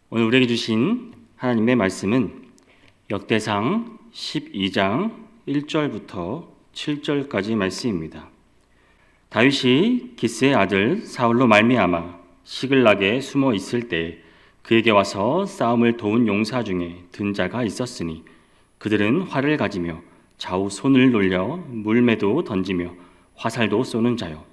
오늘 우리에게 주신 하나님의 말씀은 역대상 12장 1절부터 7절까지 말씀입니다. 다윗이 기스의 아들 사울로 말미암아 시글락에 숨어 있을 때 그에게 와서 싸움을 도운 용사 중에 든 자가 있었으니 그들은 활을 가지며 좌우 손을 놀려 물매도 던지며 화살도 쏘는 자요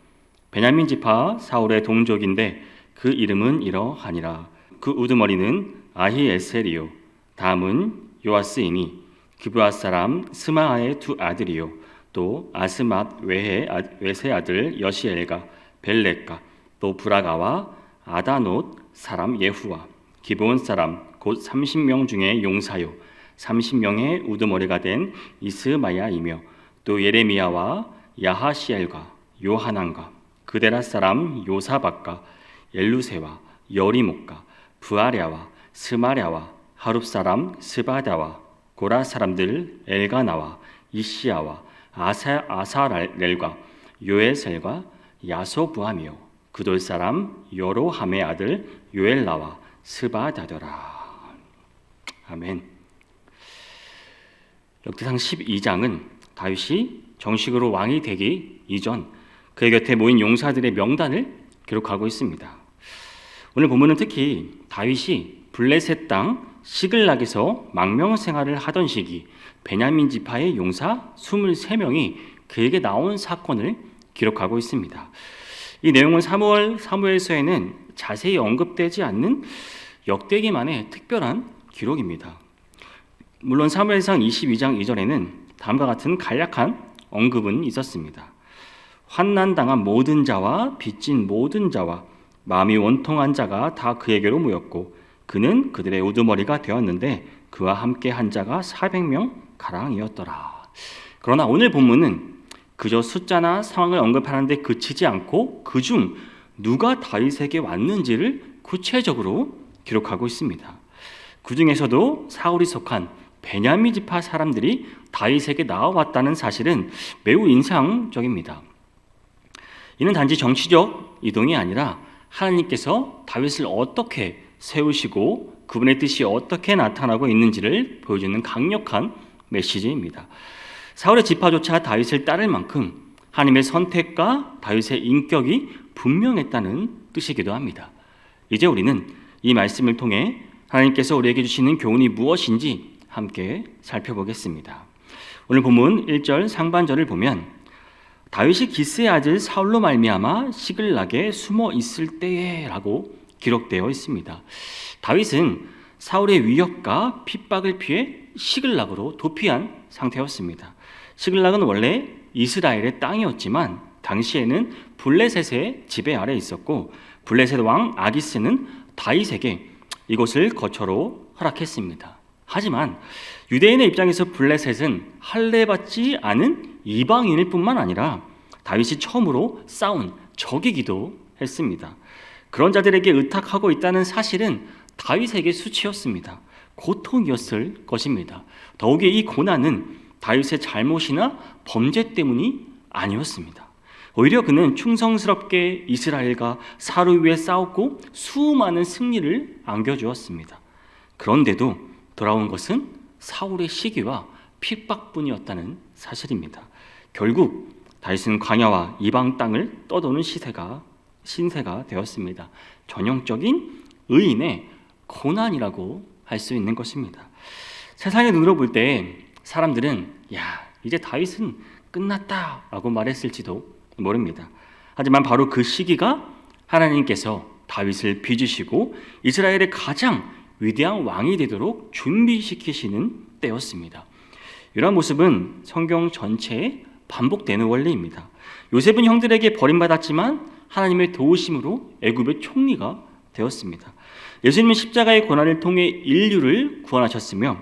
베냐민 지파 사울의 동족인데 그 이름은 이러하니라. 그 우두머리는 아히에셀이요 다음은 요아스이니 기브앗 사람 스마아의 두 아들이요 또 아스맛 외세 아들 여시엘과 벨렉과 또 브라가와 아다노 사람 예후와 기브온 사람 곧 30명 중에 용사요 30명의 우두머리가 된 이스마야이며 또 예레미야와 야하시엘과 요하난과 그데라 사람 요사박과 엘루세와 여리목과 부아랴와 스마랴와 하룹 사람 스바다와 고라 사람들 엘가나와 이시야와 아사렐과 요에셀과 야소부함이요 그돌 사람 여로함의 아들 요엘라와 스바다더라. 아멘. 역대상 12장은 다윗이 정식으로 왕이 되기 이전 그의 곁에 모인 용사들의 명단을 기록하고 있습니다. 오늘 본문은 특히 다윗이 블레셋 땅 시글락에서 망명 생활을 하던 시기 베냐민 지파의 용사 23명이 그에게 나온 사건을 기록하고 있습니다. 이 내용은 사무엘서에는 자세히 언급되지 않는 역대기만의 특별한 기록입니다. 물론 사무엘상 22장 이전에는 다음과 같은 간략한 언급은 있었습니다. 환난당한 모든 자와 빚진 모든 자와 마음이 원통한 자가 다 그에게로 모였고 그는 그들의 우두머리가 되었는데 그와 함께 한 자가 400명 가량이었더라. 그러나 오늘 본문은 그저 숫자나 상황을 언급하는 데 그치지 않고 그중 누가 다윗에게 왔는지를 구체적으로 기록하고 있습니다. 그 중에서도 사울이 속한 베냐민 지파 사람들이 다윗에게 나와왔다는 사실은 매우 인상적입니다. 이는 단지 정치적 이동이 아니라 하나님께서 다윗을 어떻게 세우시고 그분의 뜻이 어떻게 나타나고 있는지를 보여주는 강력한 메시지입니다. 사울의 지파조차 다윗을 따를 만큼 하나님의 선택과 다윗의 인격이 분명했다는 뜻이기도 합니다. 이제 우리는 이 말씀을 통해 하나님께서 우리에게 주시는 교훈이 무엇인지 함께 살펴보겠습니다. 오늘 본문 1절 상반절을 보면 다윗이 기스의 아들 사울로 말미암아 시글락에 숨어 있을 때에 라고 기록되어 있습니다. 다윗은 사울의 위협과 핍박을 피해 시글락으로 도피한 상태였습니다. 시글락은 원래 이스라엘의 땅이었지만 당시에는 블레셋의 지배 아래 있었고 블레셋 왕 아기스는 다윗에게 이곳을 거처로 허락했습니다. 하지만 유대인의 입장에서 블레셋은 할례받지 않은 이방인일 뿐만 아니라 다윗이 처음으로 싸운 적이기도 했습니다. 그런 자들에게 의탁하고 있다는 사실은 다윗에게 수치였습니다. 고통이었을 것입니다. 더욱이 이 고난은 다윗의 잘못이나 범죄 때문이 아니었습니다. 오히려 그는 충성스럽게 이스라엘과 사울 위에 싸웠고 수많은 승리를 안겨주었습니다. 그런데도 돌아온 것은 사울의 시기와 핍박뿐이었다는 사실입니다. 결국 다윗은 광야와 이방 땅을 떠도는 신세가 되었습니다. 전형적인 의인의 고난이라고 할 수 있는 것입니다. 세상의 눈으로 볼 때 사람들은 이제 다윗은 끝났다라고 말했을지도 모릅니다. 하지만 바로 그 시기가 하나님께서 다윗을 빚으시고 이스라엘의 가장 위대한 왕이 되도록 준비시키시는 때였습니다. 이러한 모습은 성경 전체에 반복되는 원리입니다. 요셉은 형들에게 버림받았지만 하나님의 도우심으로 애굽의 총리가 되었습니다. 예수님은 십자가의 고난을 통해 인류를 구원하셨으며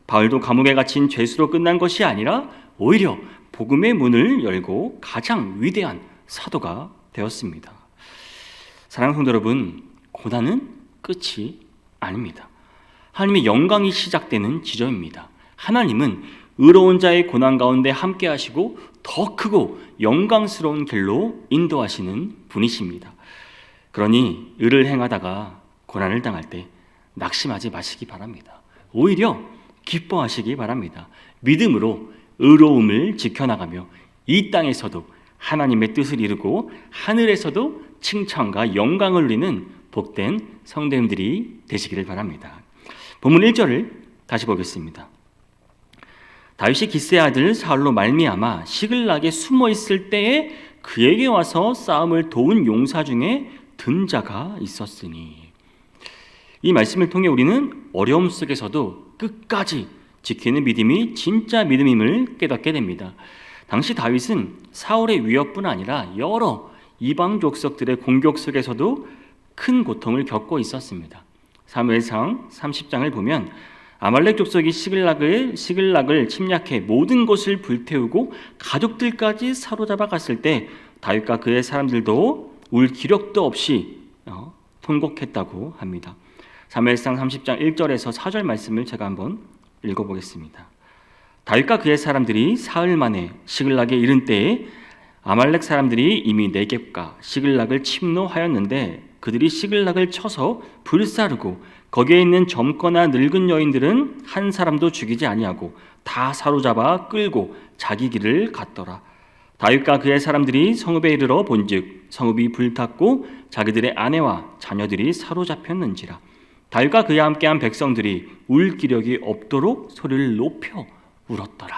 바울도 감옥에 갇힌 죄수로 끝난 것이 아니라 오히려 복음의 문을 열고 가장 위대한 사도가 되었습니다. 사랑하는 성도 여러분, 고난은 끝이 아닙니다. 하나님의 영광이 시작되는 지점입니다. 하나님은 의로운 자의 고난 가운데 함께 하시고 더 크고 영광스러운 길로 인도하시는 분이십니다. 그러니 의를 행하다가 고난을 당할 때 낙심하지 마시기 바랍니다. 오히려 기뻐하시기 바랍니다. 믿음으로 의로움을 지켜나가며 이 땅에서도 하나님의 뜻을 이루고 하늘에서도 칭찬과 영광을 누리는 복된 성도님들이 되시기를 바랍니다. 본문 1절을 다시 보겠습니다. 다윗이 기스의 아들 사울로 말미암아 시글락에 숨어 있을 때에 그에게 와서 싸움을 도운 용사 중에 든 자가 있었으니. 이 말씀을 통해 우리는 어려움 속에서도 끝까지 지키는 믿음이 진짜 믿음임을 깨닫게 됩니다. 당시 다윗은 사울의 위협뿐 아니라 여러 이방 족속들의 공격 속에서도 큰 고통을 겪고 있었습니다. 사무엘상 30장을 보면 아말렉 족속이 시글락을 침략해 모든 것을 불태우고 가족들까지 사로잡아 갔을 때 다윗과 그의 사람들도 울 기력도 없이 통곡했다고 합니다. 사무엘상 30장 1절에서 4절 말씀을 제가 한번 읽어보겠습니다. 다윗과 그의 사람들이 사흘 만에 시글락에 이른 때에 아말렉 사람들이 이미 네겝과 시글락을 침노하였는데 그들이 시글락을 쳐서 불사르고 거기에 있는 젊거나 늙은 여인들은 한 사람도 죽이지 아니하고 다 사로잡아 끌고 자기 길을 갔더라. 다윗과 그의 사람들이 성읍에 이르러 본즉 성읍이 불탔고 자기들의 아내와 자녀들이 사로잡혔는지라. 다윗과 그와 함께한 백성들이 울 기력이 없도록 소리를 높여 울었더라.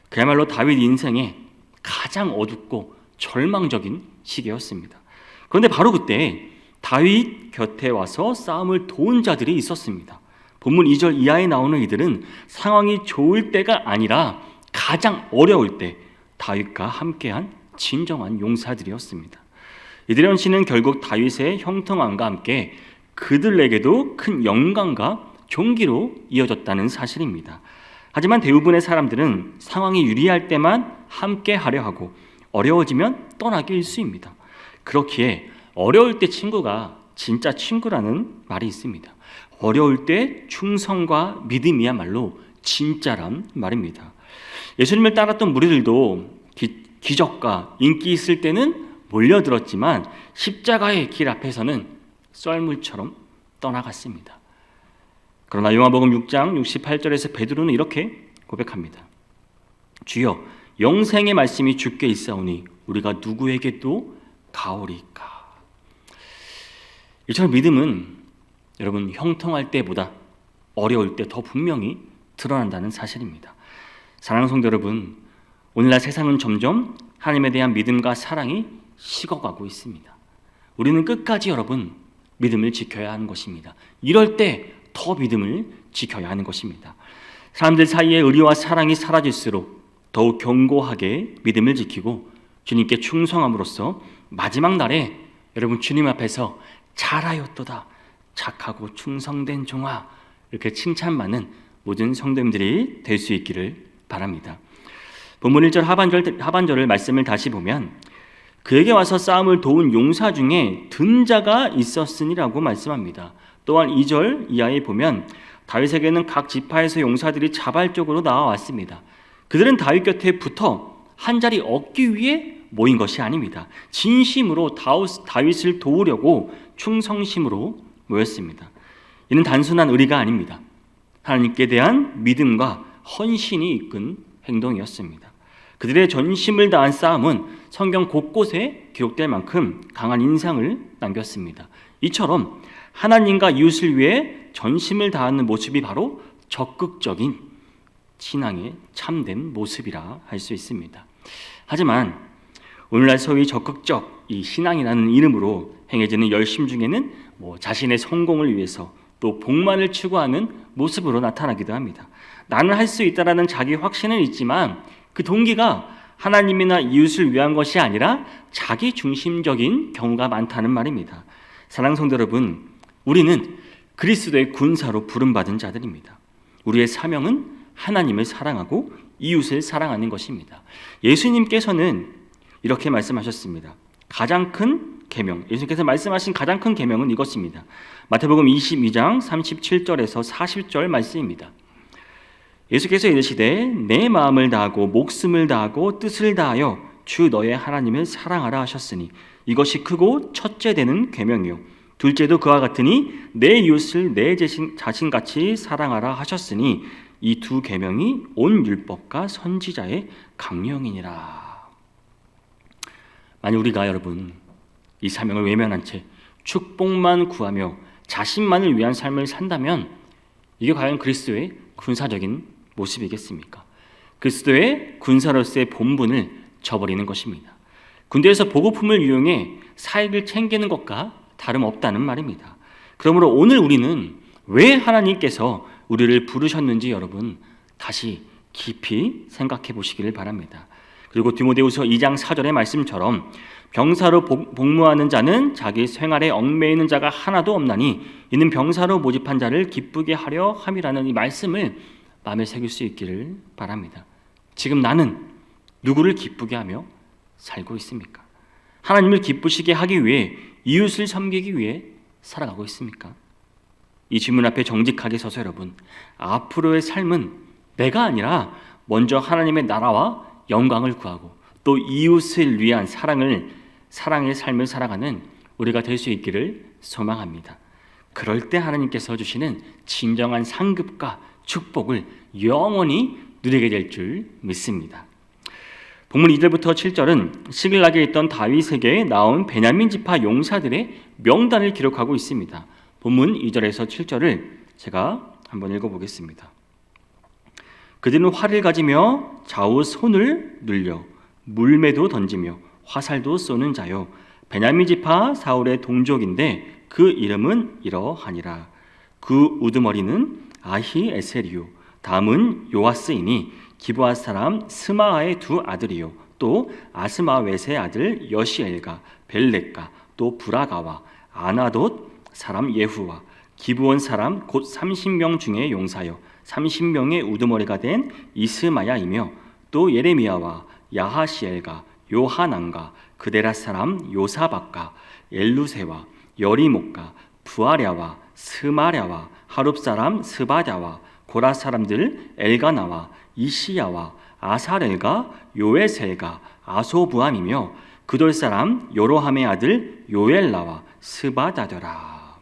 그야말로 다윗 인생의 가장 어둡고 절망적인 시기였습니다. 그런데 바로 그때 다윗 곁에 와서 싸움을 도운 자들이 있었습니다. 본문 2절 이하에 나오는 이들은 상황이 좋을 때가 아니라 가장 어려울 때 다윗과 함께한 진정한 용사들이었습니다. 이들의 헌신은 결국 다윗의 형통함과 함께 그들에게도 큰 영광과 존귀로 이어졌다는 사실입니다. 하지만 대부분의 사람들은 상황이 유리할 때만 함께 하려 하고 어려워지면 떠나기 일쑤입니다. 그렇기에 어려울 때 친구가 진짜 친구라는 말이 있습니다. 어려울 때 충성과 믿음이야말로 진짜란 말입니다. 예수님을 따랐던 무리들도 기적과 인기 있을 때는 몰려들었지만 십자가의 길 앞에서는 썰물처럼 떠나갔습니다. 그러나 요한복음 6장 68절에서 베드로는 이렇게 고백합니다. 주여 영생의 말씀이 주께 있사오니 우리가 누구에게 또 가오리까. 이처럼 믿음은 여러분 형통할 때보다 어려울 때 더 분명히 드러난다는 사실입니다. 사랑하는 성도 여러분, 오늘날 세상은 점점 하나님에 대한 믿음과 사랑이 식어가고 있습니다. 우리는 끝까지 여러분 믿음을 지켜야 하는 것입니다. 이럴 때 더 믿음을 지켜야 하는 것입니다. 사람들 사이에 의리와 사랑이 사라질수록 더욱 견고하게 믿음을 지키고 주님께 충성함으로써 마지막 날에 여러분 주님 앞에서 잘하였도다 착하고 충성된 종아 이렇게 칭찬받는 모든 성도님들이 될 수 있기를 바랍니다. 본문 1절 하반절을 말씀을 다시 보면 그에게 와서 싸움을 도운 용사 중에 든 자가 있었으니라고 말씀합니다. 또한 2절 이하에 보면 다윗에게는 각 지파에서 용사들이 자발적으로 나와왔습니다. 그들은 다윗 곁에 붙어 한 자리 얻기 위해 모인 것이 아닙니다. 진심으로 다윗을 도우려고 충성심으로 모였습니다. 이는 단순한 의리가 아닙니다. 하나님께 대한 믿음과 헌신이 이끈 행동이었습니다. 그들의 전심을 다한 싸움은 성경 곳곳에 기록될 만큼 강한 인상을 남겼습니다. 이처럼 하나님과 이웃을 위해 전심을 다하는 모습이 바로 적극적인 신앙의 참된 모습이라 할 수 있습니다. 하지만 오늘날 소위 적극적 이 신앙이라는 이름으로 행해지는 열심 중에는 자신의 성공을 위해서 또 복만을 추구하는 모습으로 나타나기도 합니다. 나는 할 수 있다라는 자기 확신은 있지만 그 동기가 하나님이나 이웃을 위한 것이 아니라 자기 중심적인 경우가 많다는 말입니다. 사랑하는 성도 여러분, 우리는 그리스도의 군사로 부름받은 자들입니다. 우리의 사명은 하나님을 사랑하고 이웃을 사랑하는 것입니다. 예수님께서는 이렇게 말씀하셨습니다. 가장 큰 계명, 예수님께서 말씀하신 가장 큰 계명은 이것입니다. 마태복음 22장 37절에서 40절 말씀입니다. 예수께서 이르시되 내 마음을 다하고 목숨을 다하고 뜻을 다하여 주 너의 하나님을 사랑하라 하셨으니 이것이 크고 첫째 되는 계명이요 둘째도 그와 같으니 내 이웃을 내 자신같이 사랑하라 하셨으니 이 두 계명이 온 율법과 선지자의 강령이니라. 만약 우리가 여러분 이 사명을 외면한 채 축복만 구하며 자신만을 위한 삶을 산다면 이게 과연 그리스도의 군사적인 모습이겠습니까? 그리스도의 군사로서의 본분을 저버리는 것입니다. 군대에서 보급품을 이용해 사익을 챙기는 것과 다름없다는 말입니다. 그러므로 오늘 우리는 왜 하나님께서 우리를 부르셨는지 여러분 다시 깊이 생각해 보시기를 바랍니다. 그리고 디모데후서 2장 4절의 말씀처럼 병사로 복무하는 자는 자기 생활에 얽매이는 자가 하나도 없나니 이는 병사로 모집한 자를 기쁘게 하려 함이라는 이 말씀을 마음에 새길 수 있기를 바랍니다. 지금 나는 누구를 기쁘게 하며 살고 있습니까? 하나님을 기쁘시게 하기 위해 이웃을 섬기기 위해 살아가고 있습니까? 이 질문 앞에 정직하게 서서 여러분 앞으로의 삶은 내가 아니라 먼저 하나님의 나라와 영광을 구하고 또 이웃을 위한 사랑의 삶을 살아가는 우리가 될 수 있기를 소망합니다. 그럴 때 하나님께서 주시는 진정한 상급과 축복을 영원히 누리게 될 줄 믿습니다. 본문 2절부터 7절은 시글락에 있던 다윗에게 나온 베냐민 지파 용사들의 명단을 기록하고 있습니다. 본문 2절에서 7절을 제가 한번 읽어보겠습니다. 그들은 활을 가지며 좌우 손을 눌려 물매도 던지며 화살도 쏘는 자요 베냐민 지파 사울의 동족인데 그 이름은 이러하니라. 그 우두머리는 아히에셀이요 다음은 요아스이니 기브아 사람 스마아의 두 아들이요 또 아스마웻의 아들 여시엘과 벨렉과 또 브라가와 아나돗 사람 예후와 기브온 사람 곧 30명 중에 용사여 30명의 우두머리가 된 이스마야이며 또 예레미야와 야하시엘과 요하난과 그데라 사람 요사박과 엘루세와 여리목과 부아랴와 스마랴와 하룹 사람 스바랴와 고라 사람들 엘가나와 이시야와 아사렐과 요에셀과 아소부함이며 그돌 사람 요로함의 아들 요엘라와 스바다더라.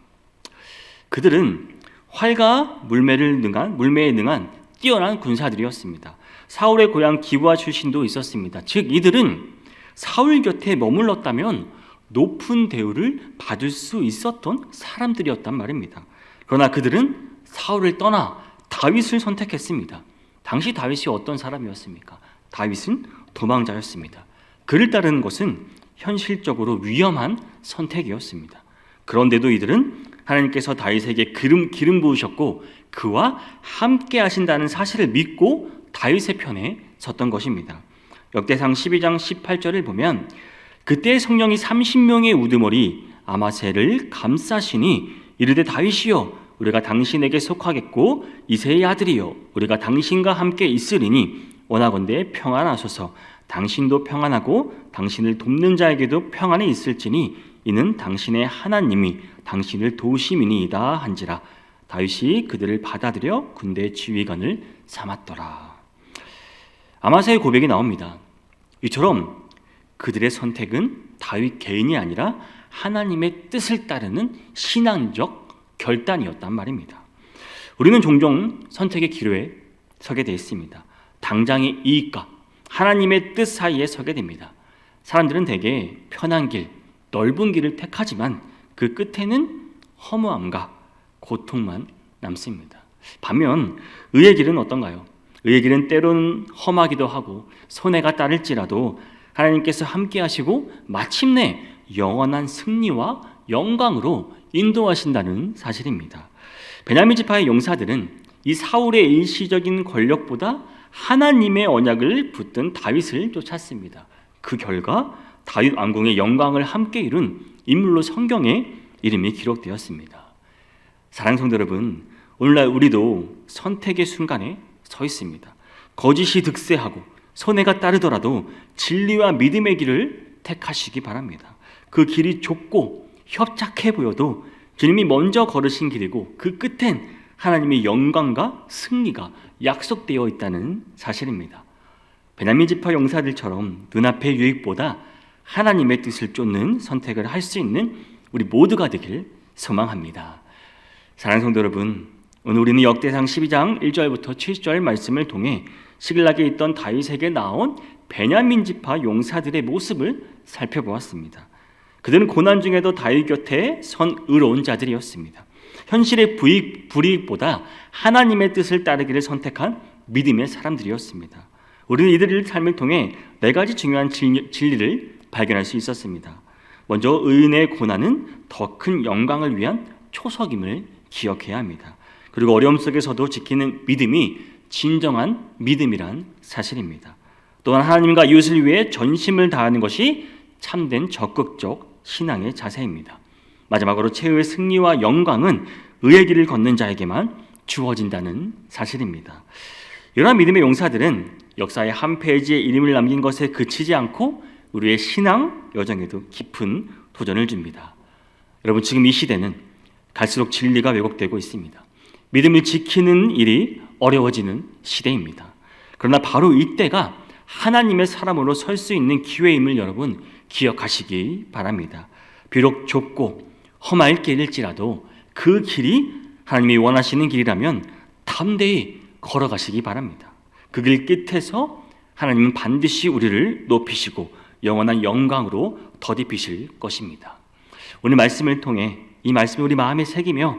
그들은 활과 물매에 능한 뛰어난 군사들이었습니다. 사울의 고향 기브아 출신도 있었습니다. 즉 이들은 사울 곁에 머물렀다면 높은 대우를 받을 수 있었던 사람들이었단 말입니다. 그러나 그들은 사울을 떠나 다윗을 선택했습니다. 당시 다윗이 어떤 사람이었습니까? 다윗은 도망자였습니다. 그를 따르는 것은 현실적으로 위험한 선택이었습니다. 그런데도 이들은 하나님께서 다윗에게 기름 부으셨고 그와 함께 하신다는 사실을 믿고 다윗의 편에 섰던 것입니다. 역대상 12장 18절을 보면 그때 성령이 30명의 우두머리 아마셀을 감싸시니 이르되 다윗이여 우리가 당신에게 속하겠고 이새의 아들이여 우리가 당신과 함께 있으리니 원하건대 평안하소서. 당신도 평안하고 당신을 돕는 자에게도 평안이 있을지니 이는 당신의 하나님이 당신을 도우심이니이다 한지라. 다윗이 그들을 받아들여 군대 지휘관을 삼았더라. 아마사의 고백이 나옵니다. 이처럼 그들의 선택은 다윗 개인이 아니라 하나님의 뜻을 따르는 신앙적 결단이었단 말입니다. 우리는 종종 선택의 기로에 서게 되어 있습니다. 당장의 이익과 하나님의 뜻 사이에 서게 됩니다. 사람들은 대개 편한 길, 넓은 길을 택하지만 그 끝에는 허무함과 고통만 남습니다. 반면 의의 길은 어떤가요? 의의 길은 때로는 험하기도 하고 손해가 따를지라도 하나님께서 함께 하시고 마침내 영원한 승리와 영광으로 인도하신다는 사실입니다. 베냐민 지파의 용사들은 이 사울의 일시적인 권력보다 하나님의 언약을 붙든 다윗을 쫓았습니다. 그 결과 다윗 왕궁의 영광을 함께 이룬 인물로 성경에 이름이 기록되었습니다. 사랑하는 성도 여러분, 오늘날 우리도 선택의 순간에 서 있습니다. 거짓이 득세하고 손해가 따르더라도 진리와 믿음의 길을 택하시기 바랍니다. 그 길이 좁고 협착해 보여도 주님이 먼저 걸으신 길이고 그 끝엔 하나님의 영광과 승리가 약속되어 있다는 사실입니다. 베냐민 지파 용사들처럼 눈앞의 유익보다 하나님의 뜻을 쫓는 선택을 할 수 있는 우리 모두가 되길 소망합니다. 사랑하는 성도 여러분, 오늘 우리는 역대상 12장 1절부터 7절 말씀을 통해 시글락에 있던 다윗에게 나온 베냐민 지파 용사들의 모습을 살펴보았습니다. 그들은 고난 중에도 다윗 곁에 선 의로운 자들이었습니다. 현실의 불이익보다 하나님의 뜻을 따르기를 선택한 믿음의 사람들이었습니다. 우리는 이들의 삶을 통해 네 가지 중요한 진리를 발견할 수 있었습니다. 먼저 의인의 고난은 더 큰 영광을 위한 초석임을 기억해야 합니다. 그리고 어려움 속에서도 지키는 믿음이 진정한 믿음이란 사실입니다. 또한 하나님과 이웃을 위해 전심을 다하는 것이 참된 적극적 신앙의 자세입니다. 마지막으로 최후의 승리와 영광은 의의 길을 걷는 자에게만 주어진다는 사실입니다. 이러한 믿음의 용사들은 역사의 한 페이지에 이름을 남긴 것에 그치지 않고 우리의 신앙 여정에도 깊은 도전을 줍니다. 여러분, 지금 이 시대는 갈수록 진리가 왜곡되고 있습니다. 믿음을 지키는 일이 어려워지는 시대입니다. 그러나 바로 이때가 하나님의 사람으로 설 수 있는 기회임을 여러분 기억하시기 바랍니다. 비록 좁고 험할 길일지라도 그 길이 하나님이 원하시는 길이라면 담대히 걸어가시기 바랍니다. 그 길 끝에서 하나님은 반드시 우리를 높이시고 영원한 영광으로 덧입히실 것입니다. 오늘 말씀을 통해 이 말씀이 우리 마음에 새기며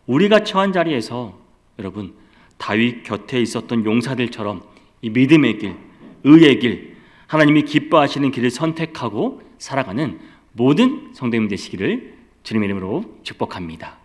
우리가 처한 자리에서 여러분 다윗 곁에 있었던 용사들처럼 이 믿음의 길, 의의 길, 하나님이 기뻐하시는 길을 선택하고 살아가는 모든 성도님 되시기를 주님의 이름으로 축복합니다.